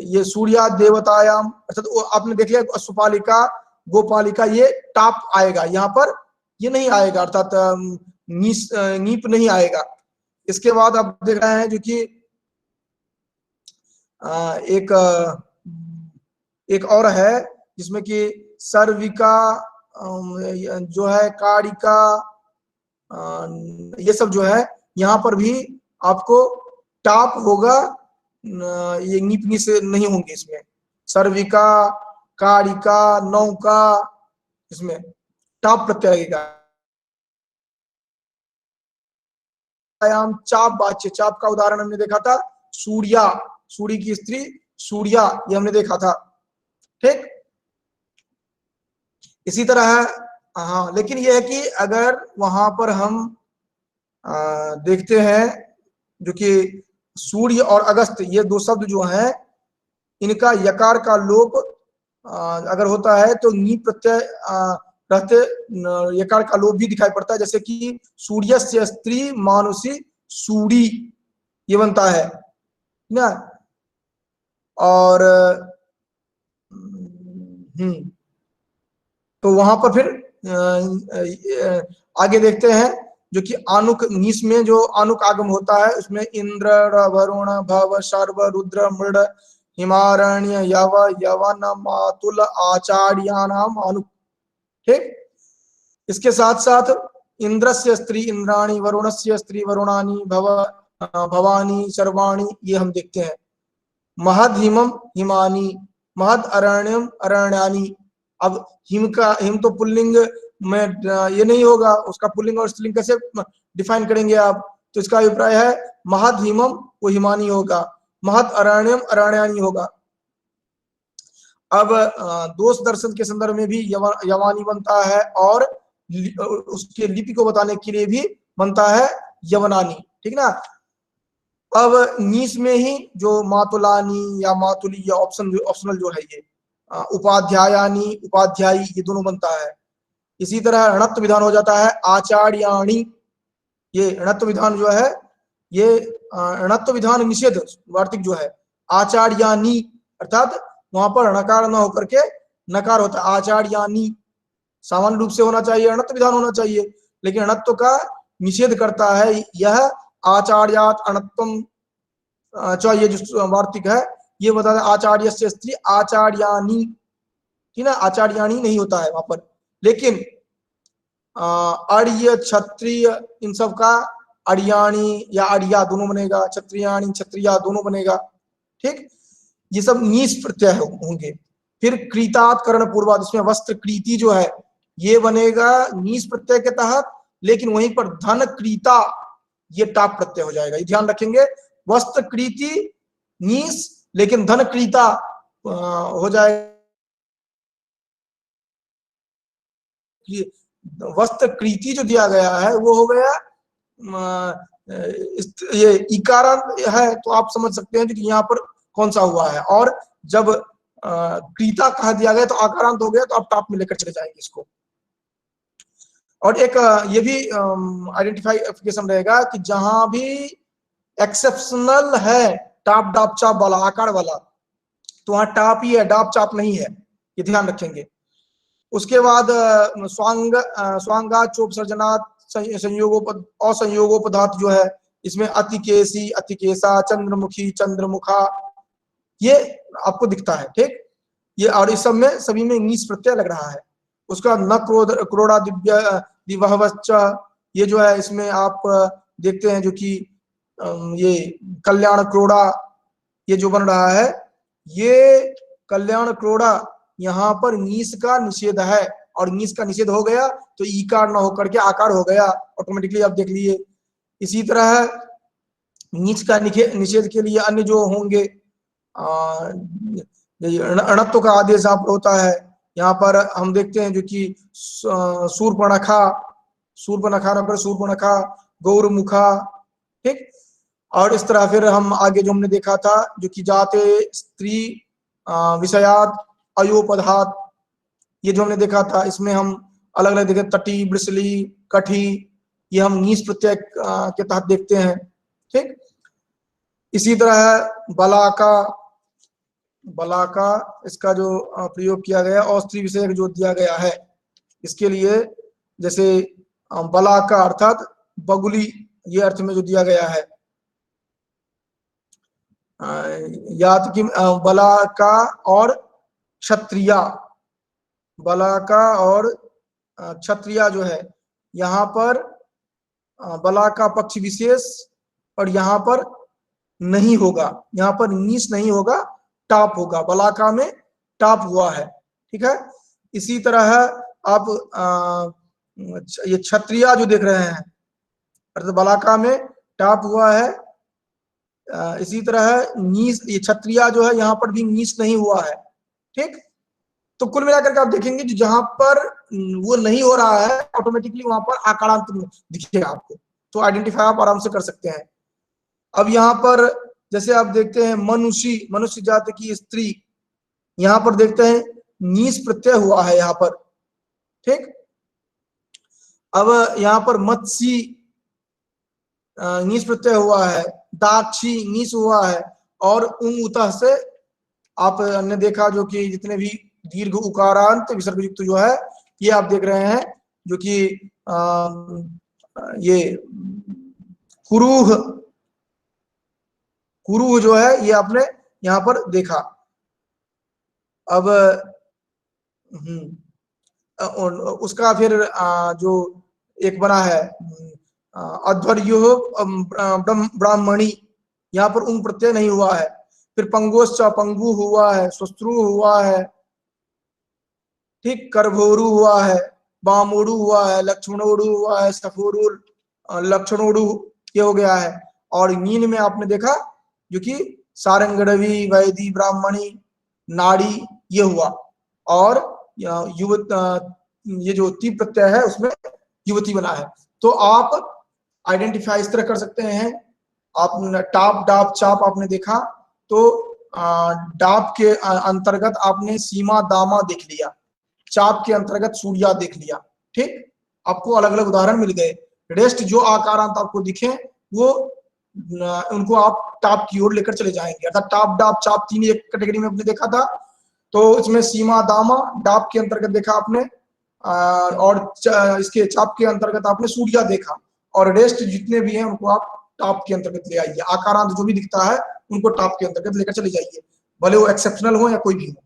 ये सूर्या देवतायाम अर्थात आपने देख लिया अश्वपालिका, गोपालिका, ये टाप आएगा यहाँ पर, ये नहीं आएगा अर्थात नीप नहीं आएगा। इसके बाद आप देख रहे हैं जो कि एक और है जिसमें कि सर्विका जो है, कारिका, ये सब जो है यहाँ पर भी आपको टाप होगा, ये नीपनी से नहीं होंगे इसमें। सर्विका, कारिका, नौका, इसमें टाप प्रत्यय लगेगा। चाप वाच्य, चाप का उदाहरण हमने देखा था सूर्या, सूर्य की स्त्री सूर्या, ये हमने देखा था, ठीक। इसी तरह है, हाँ, लेकिन यह है कि अगर वहां पर हम देखते हैं जो कि सूर्य और अगस्त ये दो शब्द जो हैं इनका यकार का लोप अगर होता है तो नी प्रत्यय रहते यकार का लोप भी दिखाई पड़ता है, जैसे कि सूर्य से स्त्री मानुषी सूरी, ये बनता है ना। और तो वहां पर फिर आगे देखते हैं जो कि आनुक नीस में जो आनुक आगम होता है उसमें इंद्र, वरुण, भव, शर्व, रुद्र, मृड, हिमारण्य, यव, यवन, मातुल, आचार्यानाम आनुक, ठीक। इसके साथ साथ इंद्रस्य स्त्री इंद्राणी, वरुणस्य स्त्री वरुणानी, भवानी, सर्वाणी, ये हम देखते हैं। महद हिमम हिमानी, महद अरण्यम अरण्यानी। अब हिम तो पुल्लिंग में ये नहीं होगा, उसका पुल्लिंग और स्त्रीलिंग कैसे डिफाइन करेंगे आप, तो इसका अभिप्राय है महद हिमम वो हिमानी होगा, महद अरण्यम अरण्यानी होगा। अब दोष दर्शन के संदर्भ में भी यवानी बनता है और उसके लिपि को बताने के लिए भी बनता है यवनानी, ठीक ना। अब नीस में ही जो मातुलानी या मातुली या ऑप्शनल जो है ये उपाध्यायानी, उपाध्यायी, ये दोनों बनता है। इसी तरह ऋणत्व विधान हो जाता है आचार्याणी, ये ऋणत्व विधान जो है ये ऋणत्व विधान निषेध वार्तिक जो है आचार्यानी, अर्थात वहां पर णकार न होकर के नकार होता है आचार्यानी। सामान्य रूप से होना चाहिए ऋणत्व विधान होना चाहिए, लेकिन ऋणत्व का निषेध करता है यह आचार्यात अणत्वम। ये जो वार्तिक है ये बताता है आचार्य से स्त्री आचार्यानी, ठीक ना, आचार्याणी नहीं होता है वहां पर। लेकिन अर्य, क्षत्रिय, इन सब का अर्याणी या अर्या दोनों बनेगा, क्षत्रियाणी क्षत्रिया दोनों बनेगा, ठीक। ये सब नीस प्रत्यय होंगे। फिर कृतात् कर्ण पूर्वाद, इसमें वस्त्र कृति जो है ये बनेगा नीस प्रत्यय के तहत, लेकिन वहीं पर धन कृता ये टाप प्रत्यय हो जाएगा, ये ध्यान रखेंगे। वस्त्र कृति नीस, लेकिन धन कृता हो जाएगा, वस्त्र कृति जो दिया गया है वो हो गया ये इकारांत है, तो आप समझ सकते हैं कि यहाँ पर कौन सा हुआ है। और जब कृता कहा दिया गया तो आकारांत हो गया, तो आप टाप में लेकर चले जाएंगे इसको। और एक ये भी आइडेंटिफिकेशन रहेगा कि जहां भी एक्सेप्शनल है टाप डाप चाप वाला आकार वाला, तो वहां टाप ही है, डाप चाप नहीं है, ये ध्यान रखेंगे। उसके बाद स्वांगा चोप सर्जनात् असंयोगोपधात जो है इसमें अतिकेशी, अतिकेशा, चंद्रमुखी, चंद्रमुखा, ये आपको दिखता है, ठीक। ये और इस सब में सभी में नीस प्रत्यय लग रहा है। उसका न क्रोड़ा दिव्य दिवहवश्च, ये जो है इसमें आप देखते हैं जो कि ये कल्याण क्रोड़ा, ये जो बन रहा है ये कल्याण क्रोड़ा, यहाँ पर नीस का निषेध है और नीस का निषेध हो गया तो ईकार ना होकर के आकार हो गया ऑटोमेटिकली, आप देख लिए। इसी तरह नीच का निषेध के लिए अन्य जो होंगे अणत्व का आदेश यहाँ पर होता है। यहाँ पर हम देखते हैं जो कि सूर्पणखा, सूर्पणखा न पर सूर्पणखा, गौरमुखा, ठीक। और इस तरह फिर हम आगे जो हमने देखा था जो कि जाते स्त्री विषयात अयोपधात, ये जो हमने देखा था इसमें हम अलग अलग देखे, तटी, ब्रिसली, कठी, ये हम नीस प्रत्यय के तहत देखते हैं, ठीक। इसी तरह बलाका, बलाका इसका जो प्रयोग किया गया और स्त्री विषय जो दिया गया है इसके लिए, जैसे बलाका अर्थात बगुली, ये अर्थ में जो दिया गया है, याद कि बलाका और क्षत्रिया, बलाका और क्षत्रिया जो है, यहाँ पर बलाका पक्ष विशेष और यहाँ पर नहीं होगा, यहाँ पर नीस नहीं होगा, टाप होगा, बलाका में टाप हुआ है, ठीक है। इसी तरह आप ये क्षत्रिया जो देख रहे हैं अर्थात बलाका में टाप हुआ है, इसी तरह नीस, ये क्षत्रिया जो है यहाँ पर भी नीस नहीं हुआ है, ठीक। तो कुल मिलाकर के आप देखेंगे जो जहां पर वो नहीं हो रहा है ऑटोमेटिकली वहां पर आकारांत दिखेगा आपको, तो आइडेंटिफाई आप आराम से कर सकते हैं। अब यहाँ पर जैसे आप देखते हैं मनुष्य, मनुष्य जाति की स्त्री, यहाँ पर देखते हैं नीस प्रत्यय हुआ है यहाँ पर, ठीक। अब यहाँ पर मत्सी नीस प्रत्यय हुआ है, दाक्षी नीस हुआ है, और उतः से आपने देखा जो कि जितने भी दीर्घ उकारांत विसर्ग युक्त जो है ये आप देख रहे हैं जो कि ये कुरूह, कुरूह जो है ये आपने यहाँ पर देखा। अब उसका फिर जो एक बना है अध्वर्यो ब्राह्मणी, यहाँ पर उंग प्रत्यय नहीं हुआ है। फिर पंगोश्च पंगु हुआ है, स्वस्त्रु हुआ है, ठीक, करभोरु हुआ है, बामोड़ू हुआ है, लक्ष्मणोड़ू हुआ है, सफोरुल लक्षणोड़ू ये हो गया है। और नीन में आपने देखा जो कि सारंगड़वी, वैदी, ब्राह्मणी, नाड़ी ये हुआ, और युवत ये जो ती प्रत्यय है उसमें युवती बना है। तो आप आइडेंटिफाई इस तरह कर सकते हैं। आप टाप, डाप, चाप आपने देखा तो डाप के अंतर्गत आपने सीमा, दामा देख लिया, चाप के अंतर्गत सूर्या देख लिया, ठीक। आपको अलग अलग उदाहरण मिल गए। रेस्ट जो आकारांत आपको दिखे वो उनको आप टाप की ओर लेकर चले जाएंगे, अर्थात टाप, डाप, चाप तीन एक कैटेगरी में आपने देखा था। तो इसमें सीमा, दामा डाप के अंतर्गत देखा आपने, और इसके चाप के अंतर्गत आपने सूर्या देखा, और रेस्ट जितने भी हैं उनको आप टाप के अंतर्गत ले आइए। आकारांत जो भी दिखता है उनको टाप के अंतर्गत लेकर चले जाइए, भले वो एक्सेप्शनल हो या कोई भी हो।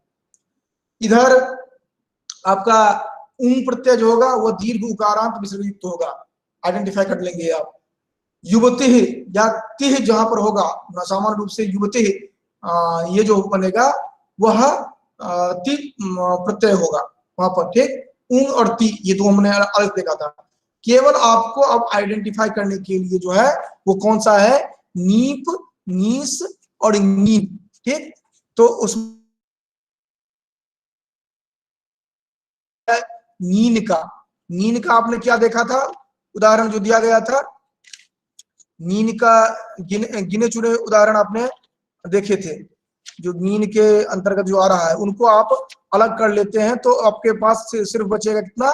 इधर आपका ऊं प्रत्यय जो होगा वो दीर्घ उकारांत विसर्ग युक्त होगा, आइडेंटिफाई कर लेंगे आप। युवती या तिह जहां पर होगा सामान्य रूप से युवती ये जो बनेगा वह ति प्रत्यय होगा वहां पर, ठीक। ऊं और ती ये दो हमने अलग देखा था। केवल आपको अब आइडेंटिफाई करने के लिए जो है वो कौन सा है, नीप, नीस और नीप, ठीक। तो उस नीन का, नीन का आपने क्या देखा था, उदाहरण जो दिया गया था नीन का, गिने चुने उदाहरण आपने देखे थे। जो नीन के अंतर्गत जो आ रहा है उनको आप अलग कर लेते हैं तो आपके पास सिर्फ बचेगा कितना,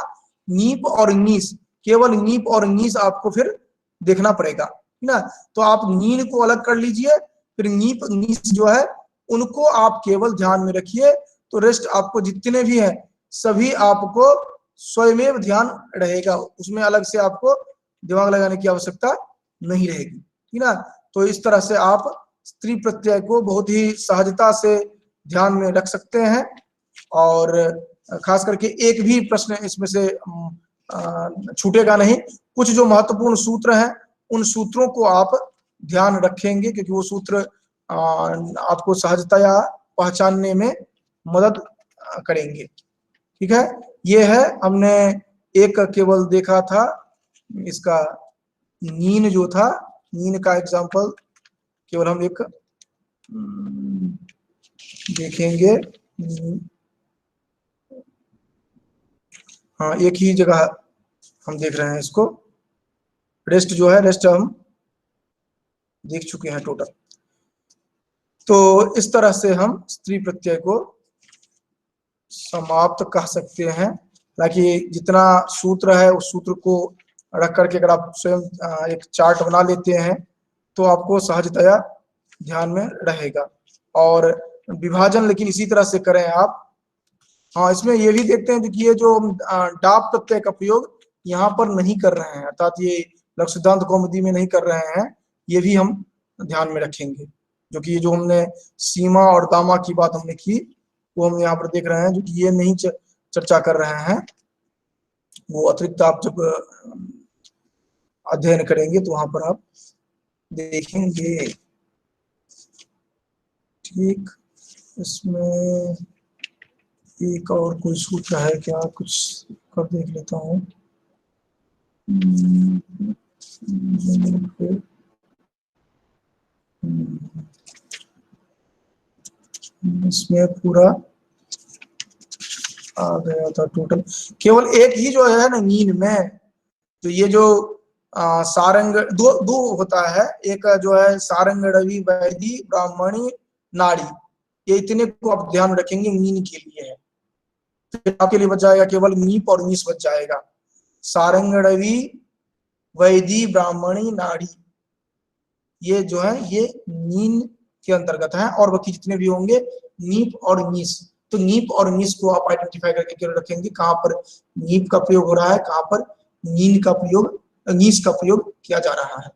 नीप और नीस। केवल नीप और नीस आपको फिर देखना पड़ेगा, है ना। तो आप नीन को अलग कर लीजिए, फिर नीप, नीस जो है उनको आप केवल ध्यान में रखिए, तो रेस्ट आपको जितने भी हैं सभी आपको स्वयं ध्यान रहेगा, उसमें अलग से आपको दिमाग लगाने की आवश्यकता नहीं रहेगी, ठीक ना। तो इस तरह से आप स्त्री प्रत्यय को बहुत ही सहजता से ध्यान में रख सकते हैं, और खास करके एक भी प्रश्न इसमें से छूटेगा नहीं। कुछ जो महत्वपूर्ण सूत्र हैं उन सूत्रों को आप ध्यान रखेंगे क्योंकि वो सूत्र आपको सहजतया पहचानने में मदद करेंगे। ठीक है, ये है, हमने एक केवल देखा था इसका नीन जो था, नीन का एग्जांपल केवल हम एक देखेंगे। हाँ, एक ही जगह हम देख रहे हैं इसको, रेस्ट जो है, रेस्ट हम देख चुके हैं टोटल। तो इस तरह से हम स्त्री प्रत्यय को समाप्त कह सकते हैं। हालांकि जितना सूत्र है उस सूत्र को रख करके अगर आप स्वयं एक चार्ट बना लेते हैं तो आपको सहजतया ध्यान में रहेगा। और विभाजन लेकिन इसी तरह से करें आप। हाँ, इसमें ये भी देखते हैं कि ये जो डाप प्रत्यय का प्रयोग यहाँ पर नहीं कर रहे हैं, अर्थात ये लघु सिद्धांत कौमुदी में नहीं कर रहे हैं, ये भी हम ध्यान में रखेंगे। जो कि ये जो हमने सीमा और दामा की बात हमने की वो हम यहाँ पर देख रहे हैं, जो कि ये नहीं चर्चा कर रहे हैं, वो अतिरिक्त आप जब अध्ययन करेंगे तो वहां पर आप देखेंगे। ठीक, इसमें एक और कोई सूत्र है क्या, कुछ कर देख लेता हूँ। इसमें पूरा आ गया था टोटल, केवल एक ही जो है ना नीन में, तो ये जो सारंग दो होता है, एक जो है सारंग रवि वैदी ब्राह्मणी नाड़ी, ये इतने को आप ध्यान रखेंगे नीन के लिए है। फिर आपके लिए बच जाएगा केवल नीप और नीस बच जाएगा। सारंग रवि वैदी ब्राह्मणी नाड़ी, ये जो है ये नीन के अंतर्गत है, और बाकी जितने भी होंगे नीप और नीस। तो नीप और नीस को आप आइडेंटिफाई करके केवल रखेंगे, कहाँ पर नीप का प्रयोग हो रहा है, कहाँ पर नीन का प्रयोग, नीस का प्रयोग किया जा रहा है।